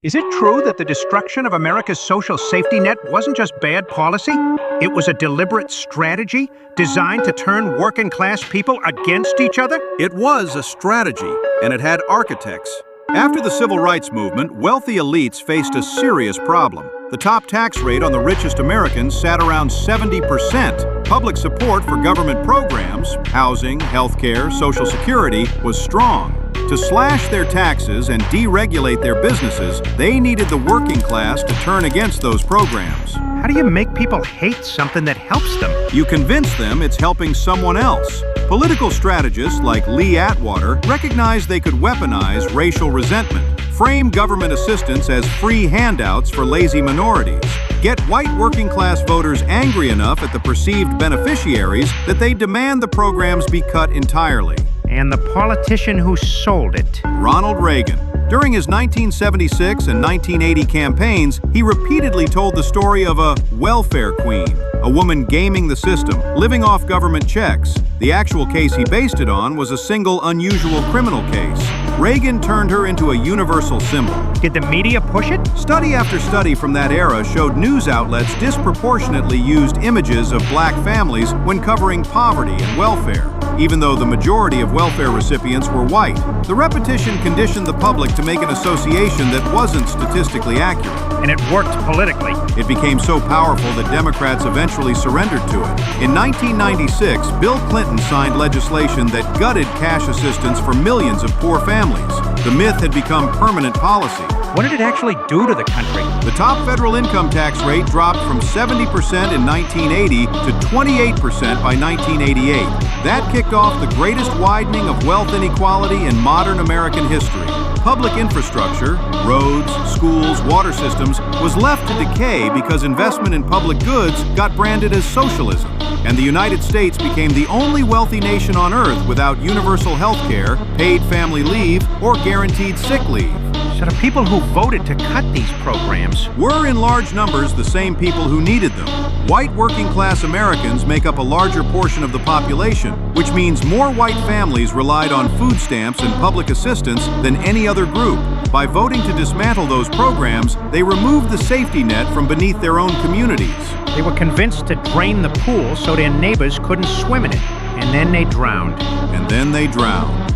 Is it true that the destruction of America's social safety net wasn't just bad policy? It was a deliberate strategy designed to turn working-class people against each other? It was a strategy, and it had architects. After the civil rights movement, wealthy elites faced a serious problem. The top tax rate on the richest Americans sat around 70%. Public support for government programs, housing, healthcare, Social Security, was strong. To slash their taxes and deregulate their businesses, they needed the working class to turn against those programs. How do you make people hate something that helps them? You convince them it's helping someone else. Political strategists like Lee Atwater recognized they could weaponize racial resentment, frame government assistance as free handouts for lazy minorities, get white working-class voters angry enough at the perceived beneficiaries that they demand the programs be cut entirely. And the politician who sold it? Ronald Reagan. During his 1976 and 1980 campaigns, he repeatedly told the story of a welfare queen, a woman gaming the system, living off government checks. The actual case he based it on was a single unusual criminal case. Reagan turned her into a universal symbol. Did the media push it? Study after study from that era showed news outlets disproportionately used images of black families when covering poverty and welfare, even though the majority of welfare recipients were white. The repetition conditioned the public to make an association that wasn't statistically accurate. And it worked politically. It became so powerful that Democrats eventually surrendered to it. In 1996, Bill Clinton signed legislation that gutted cash assistance for millions of poor families. The myth had become permanent policy. What did it actually do to the country? The top federal income tax rate dropped from 70% in 1980 to 28% by 1988. That kicked off the greatest widening of wealth inequality in modern American history. Public infrastructure, roads, schools, water systems, was left to decay because investment in public goods got branded as socialism. And the United States became the only wealthy nation on earth without universal health care, paid family leave, or guaranteed sick leave. So the people who voted to cut these programs were in large numbers the same people who needed them. White working-class Americans make up a larger portion of the population, which means more white families relied on food stamps and public assistance than any other group. By voting to dismantle those programs, they removed the safety net from beneath their own communities. They were convinced to drain the pool so their neighbors couldn't swim in it. And then they drowned. And then they drowned.